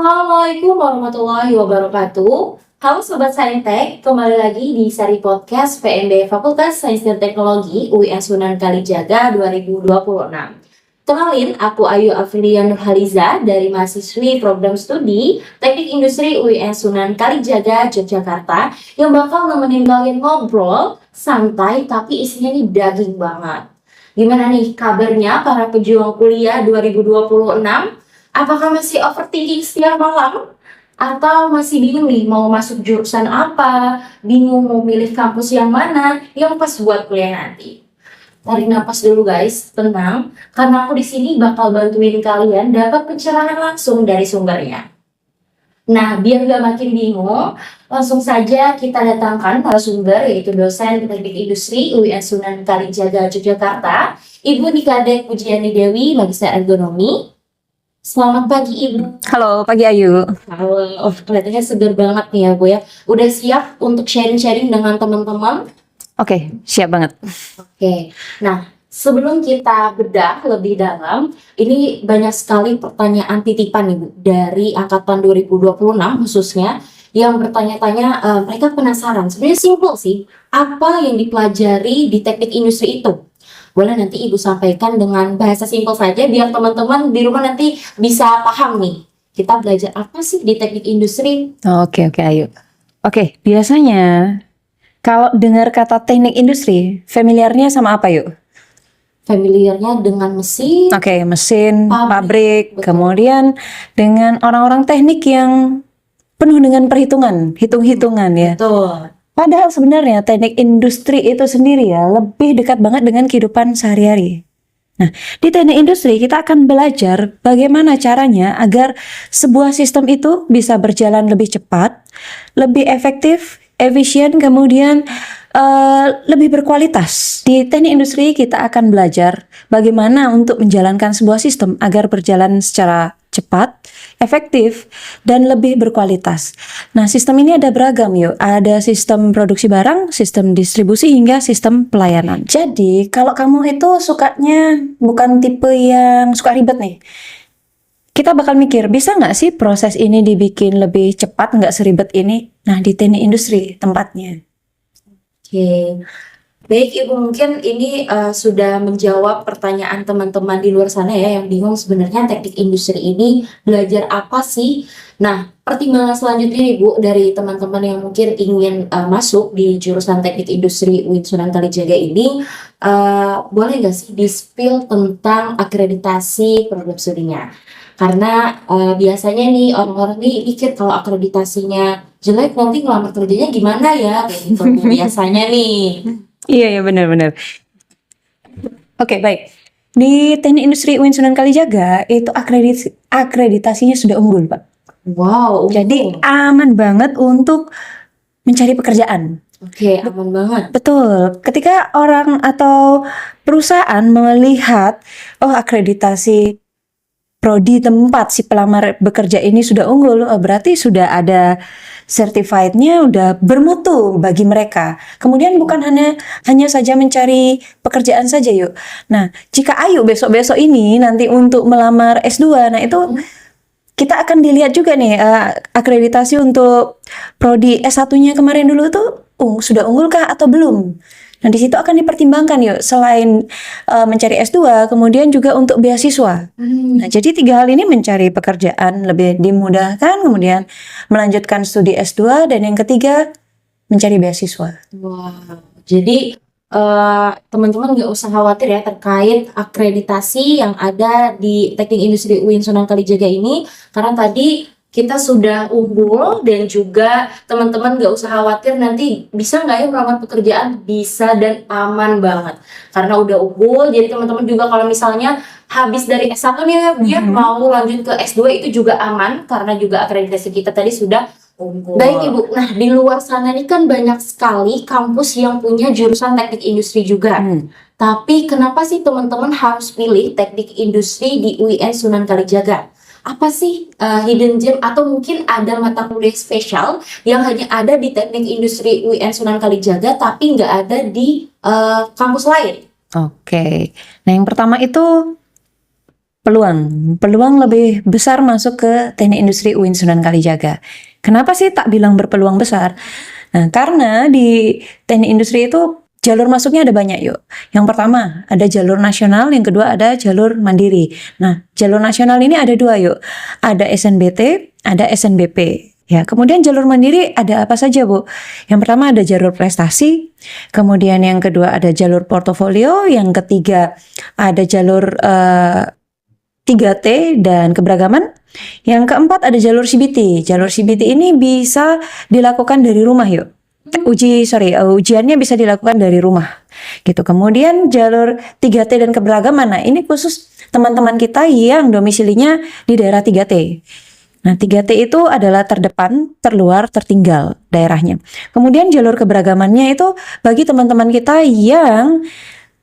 Assalamualaikum warahmatullahi wabarakatuh. Halo Sobat Saintek, kembali lagi di seri podcast PMB Fakultas Sains dan Teknologi UIN Sunan Kalijaga 2026. Kenalin, aku Ayu Afrilia Nurhaliza dari mahasiswi program studi Teknik Industri UIN Sunan Kalijaga, Yogyakarta yang bakal nemenin kalian ngobrol santai tapi isinya nih daging banget. Gimana nih kabarnya para pejuang kuliah 2026? Apakah masih overthinking setiap malam? Atau masih bingung nih mau masuk jurusan apa? Bingung mau milih kampus yang mana yang pas buat kuliah nanti? Tarik napas dulu guys, tenang. Karena aku di sini bakal bantuin kalian dapat pencerahan langsung dari sumbernya. Nah, biar gak makin bingung, langsung saja kita datangkan narasumber yaitu dosen Teknik Industri UIN Sunan Kalijaga, Yogyakarta, Ibu Nikadek Pujiani Dewi, Magister Ergonomi. Selamat pagi Ibu. Halo, pagi Ayu. Halo, kelihatannya segar banget nih ya Bu ya. Udah siap untuk sharing-sharing dengan teman-teman? Oke, siap banget. Oke, nah sebelum kita bedah lebih dalam, ini banyak sekali pertanyaan titipan nih Bu, dari angkatan 2026 khususnya, yang bertanya-tanya, mereka penasaran, sebenarnya simpel sih, apa yang dipelajari di teknik industri itu? Boleh nanti Ibu sampaikan dengan bahasa simpel saja biar teman-teman di rumah nanti bisa paham nih. Kita belajar apa sih di teknik industri? Oke, Ayu. Oke, biasanya kalau dengar kata teknik industri, familiarnya sama apa yuk? Familiarnya dengan mesin. Oke, mesin, pabrik, betul. Kemudian dengan orang-orang teknik yang penuh dengan perhitungan, hitung-hitungan ya. Betul. Padahal sebenarnya teknik industri itu sendiri ya lebih dekat banget dengan kehidupan sehari-hari. Nah, di teknik industri kita akan belajar bagaimana caranya agar sebuah sistem itu bisa berjalan lebih cepat, lebih efektif, efisien, kemudian lebih berkualitas. Di teknik industri kita akan belajar bagaimana untuk menjalankan sebuah sistem agar berjalan secara cepat, efektif, dan lebih berkualitas. Nah, sistem ini ada beragam yuk. Ada sistem produksi barang, sistem distribusi, hingga sistem pelayanan. Jadi, kalau kamu itu sukanya bukan tipe yang suka ribet nih, kita bakal mikir, bisa nggak sih proses ini dibikin lebih cepat, nggak seribet ini? Nah, di teknik industri tempatnya. Oke. Baik Ibu, mungkin ini sudah menjawab pertanyaan teman-teman di luar sana ya yang bingung sebenarnya teknik industri ini belajar apa sih. Nah, pertimbangan selanjutnya Ibu dari teman-teman yang mungkin ingin masuk di jurusan teknik industri UIN Sunan Kalijaga ini, boleh nggak sih di-spill tentang akreditasi program studinya? Karena biasanya nih orang-orang nih pikir kalau akreditasinya jelek nanti ngelamar kerjanya gimana ya, kayak gitu biasanya nih. Iya, benar-benar. Oke, baik. Di teknik industri UIN Sunan Kalijaga itu akreditasinya sudah unggul, Pak. Wow, unggul. Jadi aman banget untuk mencari pekerjaan. Oke, aman banget. Betul. Ketika orang atau perusahaan melihat, oh akreditasi prodi tempat si pelamar bekerja ini sudah unggul, berarti sudah ada certified-nya, udah bermutu bagi mereka. Kemudian bukan hanya saja mencari pekerjaan saja yuk. Nah, jika Ayu besok-besok ini nanti untuk melamar S2, nah itu kita akan dilihat juga nih akreditasi untuk prodi S1-nya kemarin dulu tuh sudah unggulkah atau belum. Nah, di situ akan dipertimbangkan yuk, selain mencari S2, kemudian juga untuk beasiswa. Nah, jadi 3 hal ini mencari pekerjaan lebih dimudahkan, kemudian melanjutkan studi S2, dan yang ketiga mencari beasiswa. Wow, jadi teman-teman nggak usah khawatir ya terkait akreditasi yang ada di teknik industri UIN Sunan Kalijaga ini, karena tadi kita sudah unggul dan juga teman-teman gak usah khawatir nanti bisa nggak ya melamar pekerjaan, bisa dan aman banget karena udah unggul. Jadi teman-teman juga kalau misalnya habis dari S1 nih ya mau lanjut ke S2 itu juga aman karena juga akreditasi kita tadi sudah unggul. Baik Ibu, nah di luar sana ini kan banyak sekali kampus yang punya jurusan teknik industri juga. Tapi kenapa sih teman-teman harus pilih teknik industri di UIN Sunan Kalijaga? Apa sih hidden gem atau mungkin ada mata kuliah spesial yang hanya ada di teknik industri UIN Sunan Kalijaga tapi nggak ada di kampus lain? Oke. Nah, yang pertama itu peluang lebih besar masuk ke Teknik Industri UIN Sunan Kalijaga. Kenapa sih tak bilang berpeluang besar? Nah, karena di Teknik Industri itu jalur masuknya ada banyak yuk. Yang pertama ada jalur nasional, yang kedua ada jalur mandiri. Nah, jalur nasional ini ada dua yuk. Ada SNBT, ada SNBP. Ya, kemudian jalur mandiri ada apa saja, Bu? Yang pertama ada jalur prestasi, kemudian yang kedua ada jalur portofolio, yang ketiga ada jalur 3T dan keberagaman. Yang keempat ada jalur CBT. Jalur CBT ini bisa dilakukan dari rumah yuk. Ujiannya bisa dilakukan dari rumah. Gitu. Kemudian jalur 3T dan keberagaman. Nah, ini khusus teman-teman kita yang domisilinya di daerah 3T. Nah, 3T itu adalah terdepan, terluar, tertinggal daerahnya. Kemudian jalur keberagamannya itu bagi teman-teman kita yang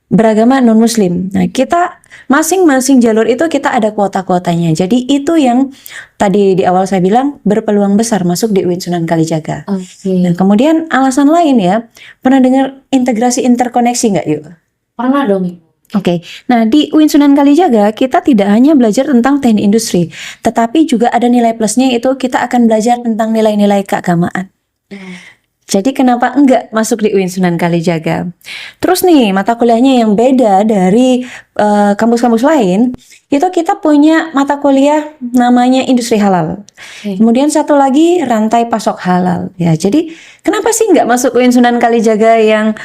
beragama non-muslim. Nah, kita masing-masing jalur itu kita ada kuota-kuotanya. Jadi itu yang tadi di awal saya bilang berpeluang besar masuk di UIN Sunan Kalijaga. Nah, kemudian alasan lain ya, pernah dengar integrasi interkoneksi nggak yuk? Pernah dong. Oke, nah di UIN Sunan Kalijaga kita tidak hanya belajar tentang teknik industri, tetapi juga ada nilai plusnya, itu kita akan belajar tentang nilai-nilai keagamaan. Jadi kenapa enggak masuk di UIN Sunan Kalijaga? Terus nih mata kuliahnya yang beda dari kampus-kampus lain, itu kita punya mata kuliah namanya industri halal. Kemudian satu lagi rantai pasok halal. Ya, jadi kenapa sih enggak masuk UIN Sunan Kalijaga yang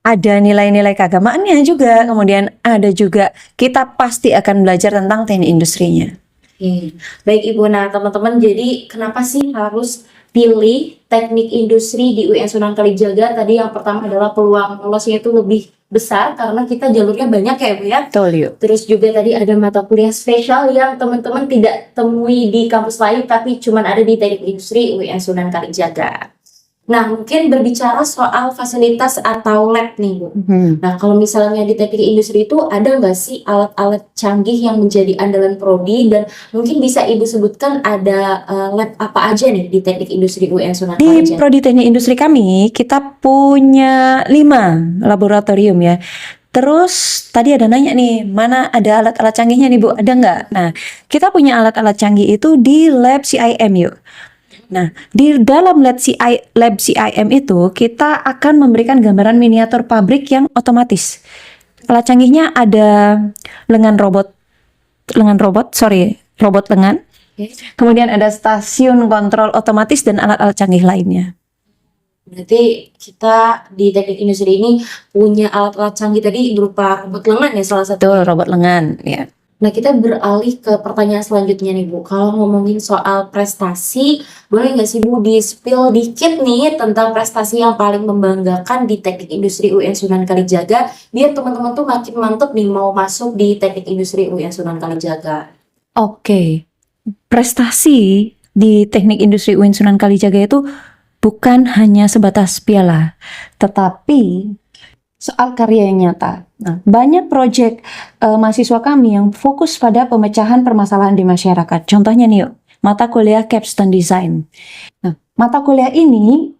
ada nilai-nilai keagamaannya juga, kemudian ada juga kita pasti akan belajar tentang teknik industrinya. Baik Ibu, nah teman-teman, jadi kenapa sih harus pilih teknik industri di UIN Sunan Kalijaga? Tadi yang pertama adalah peluang lolosnya itu lebih besar karena kita jalurnya banyak ya Bu ya. Betul yuk. Terus juga tadi ada mata kuliah spesial yang teman-teman tidak temui di kampus lain tapi cuma ada di teknik industri UIN Sunan Kalijaga. Nah, mungkin berbicara soal fasilitas atau lab nih Bu. Nah, kalau misalnya di teknik industri itu ada nggak sih alat-alat canggih yang menjadi andalan prodi, dan mungkin bisa Ibu sebutkan ada lab apa aja nih di teknik industri UIN Sunan Di Kalijaga? prodi teknik industri kami, kita punya 5 laboratorium ya. Terus tadi ada nanya nih, mana ada alat-alat canggihnya nih Bu? Ada nggak? Nah, kita punya alat-alat canggih itu di lab CIM yuk. Nah, di dalam lab CIM itu kita akan memberikan gambaran miniatur pabrik yang otomatis. Alat canggihnya ada robot lengan. Kemudian ada stasiun kontrol otomatis dan alat-alat canggih lainnya. Berarti kita di teknik industri ini punya alat-alat canggih tadi berupa robot lengan ya salah satu. Betul, robot lengan ya. Nah, kita beralih ke pertanyaan selanjutnya nih Bu. Kalau ngomongin soal prestasi, boleh nggak sih Bu di-spill dikit nih tentang prestasi yang paling membanggakan di teknik industri UIN Sunan Kalijaga, biar teman-teman tuh makin mantep nih mau masuk di teknik industri UIN Sunan Kalijaga. Oke, prestasi di teknik industri UIN Sunan Kalijaga itu bukan hanya sebatas piala, tetapi soal karya yang nyata. Nah, banyak proyek mahasiswa kami yang fokus pada pemecahan permasalahan di masyarakat. Contohnya nih yuk, mata kuliah Capstone Design. Nah, mata kuliah ini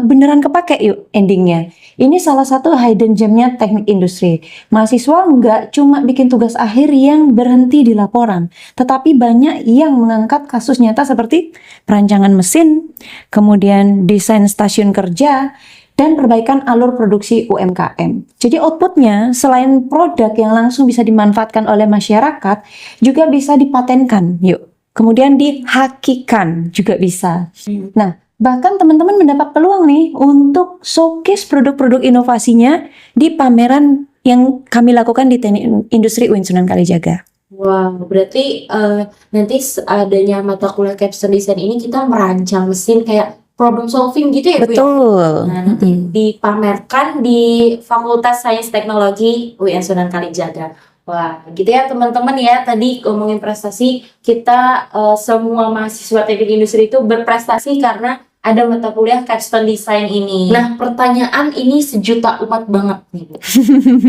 beneran kepake yuk endingnya. Ini salah satu hidden gemnya teknik industri. Mahasiswa nggak cuma bikin tugas akhir yang berhenti di laporan, tetapi banyak yang mengangkat kasus nyata seperti perancangan mesin, kemudian desain stasiun kerja, dan perbaikan alur produksi UMKM. Jadi outputnya selain produk yang langsung bisa dimanfaatkan oleh masyarakat, juga bisa dipatenkan yuk. Kemudian dihakikan juga bisa. Nah, bahkan teman-teman mendapat peluang nih untuk showcase produk-produk inovasinya di pameran yang kami lakukan di teknik industri UIN Sunan Kalijaga. Wow, berarti nanti adanya mata kuliah Capstone Design ini kita merancang mesin kayak problem solving gitu ya Bu? Betul. Nah, nanti dipamerkan di Fakultas Sains Teknologi UIN Sunan Kalijaga. Wah, gitu ya teman-teman ya. Tadi ngomongin prestasi, kita semua mahasiswa teknik industri itu berprestasi karena ada mata kuliah Capstone Design ini. Nah, pertanyaan ini sejuta umat banget nih Bu.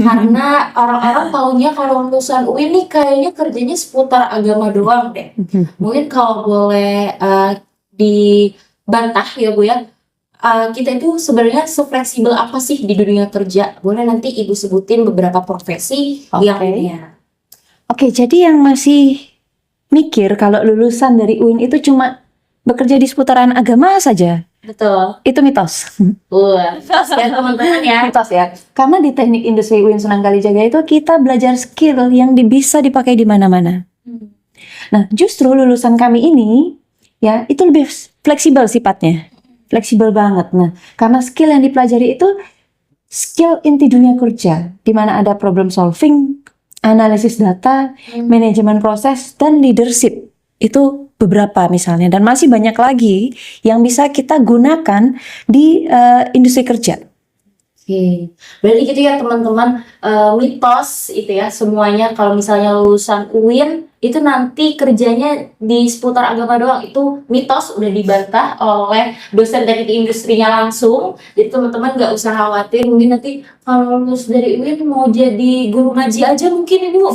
Karena orang-orang taunya kalau lulusan UIN nih kayaknya kerjanya seputar agama doang deh. Mungkin kalau boleh dibantah ya Bu ya, kita itu sebenarnya sefleksibel apa sih di dunia kerja? Boleh nanti Ibu sebutin beberapa profesi yang ya. Oke, jadi yang masih mikir kalau lulusan dari UIN itu cuma bekerja di seputaran agama saja, Betul. itu mitos. Wah, ya teman-teman ya. Mitos ya. Karena di Teknik Industri UIN Sunan Kalijaga itu kita belajar skill yang bisa dipakai di mana-mana. Nah, justru lulusan kami ini ya itu lebih fleksibel sifatnya. Fleksibel banget. Nah, karena skill yang dipelajari itu skill inti dunia kerja, di mana ada problem solving, analisis data, manajemen proses, dan leadership. Itu beberapa misalnya, dan masih banyak lagi yang bisa kita gunakan di industri kerja. Oke, berarti gitu ya teman-teman, mitos itu ya semuanya kalau misalnya lulusan UIN itu nanti kerjanya di seputar agama doang, itu mitos, udah dibantah oleh dosen teknik industrinya langsung. Jadi teman-teman nggak usah khawatir, mungkin nanti kalau lulus dari UIN mau jadi guru ngaji aja mungkin Ibu.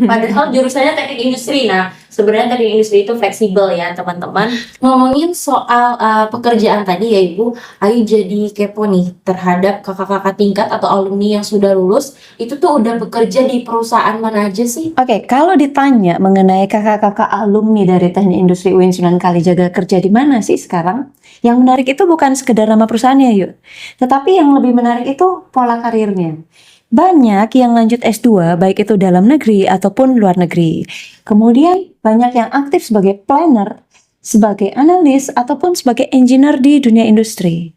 Padahal jurusannya teknik industri. Nah, sebenarnya teknik industri itu fleksibel ya teman-teman. Ngomongin soal pekerjaan tadi ya Ibu, Ayu jadi kepo nih terhadap kakak-kakak tingkat atau alumni yang sudah lulus, itu tuh udah bekerja di perusahaan mana aja sih? Oke, kalau ditanya mengenai kakak-kakak alumni dari Teknik Industri UIN Sunan Kalijaga kerja di mana sih sekarang? Yang menarik itu bukan sekedar nama perusahaannya yuk, tetapi yang lebih menarik itu pola karirnya. Banyak yang lanjut S2, baik itu dalam negeri ataupun luar negeri. Kemudian banyak yang aktif sebagai planner, sebagai analis, ataupun sebagai engineer di dunia industri.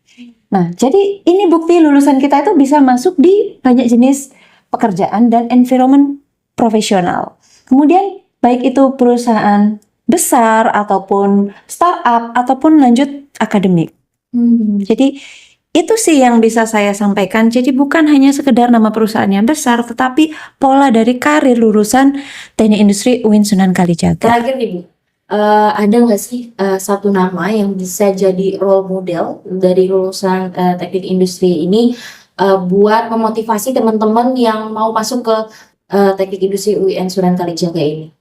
Nah, jadi ini bukti lulusan kita itu bisa masuk di banyak jenis pekerjaan dan environment profesional. Kemudian baik itu perusahaan besar ataupun startup ataupun lanjut akademik. Jadi itu sih yang bisa saya sampaikan. Jadi bukan hanya sekedar nama perusahaan yang besar, tetapi pola dari karir lulusan Teknik Industri UIN Sunan Kalijaga. Terakhir nih Bu, ada nggak sih satu nama yang bisa jadi role model dari lulusan teknik industri ini buat memotivasi teman-teman yang mau masuk ke teknik industri UIN Sunan Kalijaga ini?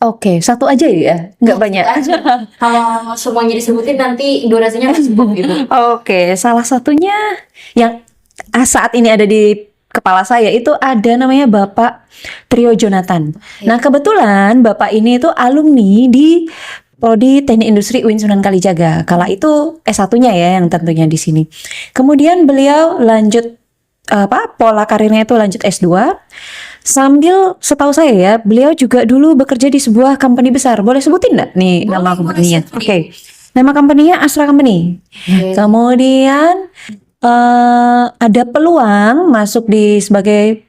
Oke, satu aja ya, nggak banyak. Kalau semuanya disebutin nanti durasinya nggak cukup gitu. Oke, salah satunya yang saat ini ada di kepala saya itu ada namanya Bapak Trio Jonathan. Nah, kebetulan Bapak ini itu alumni di Prodi Teknik Industri UIN Sunan Kalijaga. Kala itu S1-nya ya yang tentunya di sini. Kemudian beliau lanjut pola karirnya itu lanjut S2. Sambil setahu saya ya, beliau juga dulu bekerja di sebuah company besar. Boleh sebutin nggak nih nama company-nya? Oke. Nama company-nya Astra Company. Kemudian ada peluang masuk di sebagai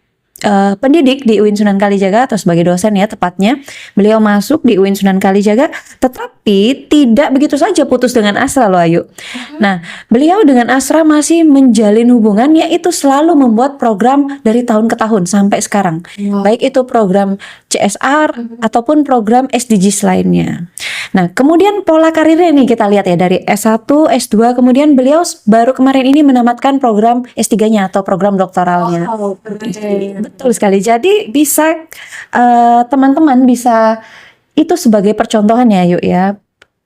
pendidik di UIN Sunan Kalijaga atau sebagai dosen ya tepatnya. Beliau masuk di UIN Sunan Kalijaga, tetapi tidak begitu saja putus dengan Astra loh Ayu. Nah, beliau dengan Astra masih menjalin hubungan, yaitu selalu membuat program dari tahun ke tahun sampai sekarang. Baik itu program CSR ataupun program SDGs lainnya. Nah, kemudian pola karirnya nih kita lihat ya dari S1, S2, kemudian beliau baru kemarin ini menamatkan program S3-nya atau program doktoralnya. Betul sekali. Jadi bisa teman-teman bisa itu sebagai percontohan ya yuk ya.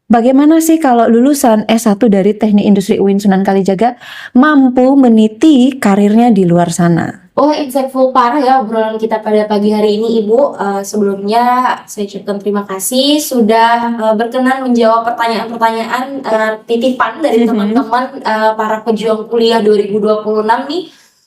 Bagaimana sih kalau lulusan S1 dari Teknik Industri UIN Sunan Kalijaga mampu meniti karirnya di luar sana? Oh, insightful parah ya obrolan kita pada pagi hari ini Ibu. Sebelumnya saya ucapkan terima kasih sudah berkenan menjawab pertanyaan-pertanyaan titipan dari teman-teman para pejuang kuliah 2026 nih.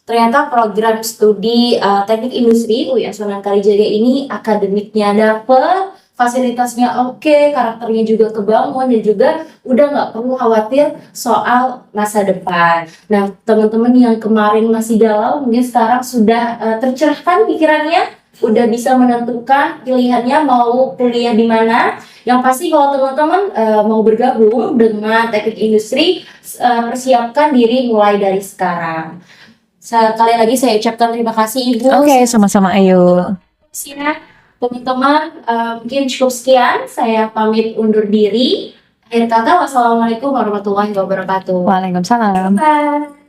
Ternyata program studi teknik industri UIN Sunan Kalijaga ini akademiknya dapet, fasilitasnya oke, karakternya juga kebangun, dan juga udah nggak perlu khawatir soal masa depan. Nah, teman-teman yang kemarin masih galau, mungkin sekarang sudah tercerahkan pikirannya, udah bisa menentukan pilihannya mau kuliah di mana. Yang pasti kalau teman-teman mau bergabung dengan teknik industri, persiapkan diri mulai dari sekarang. Sekali lagi saya ucapkan terima kasih Ibu. Oke, sama-sama Ayu. Teman-teman, mungkin cukup sekian. Saya pamit undur diri. Akhir kata, wassalamualaikum warahmatullahi wabarakatuh. Waalaikumsalam. Bye.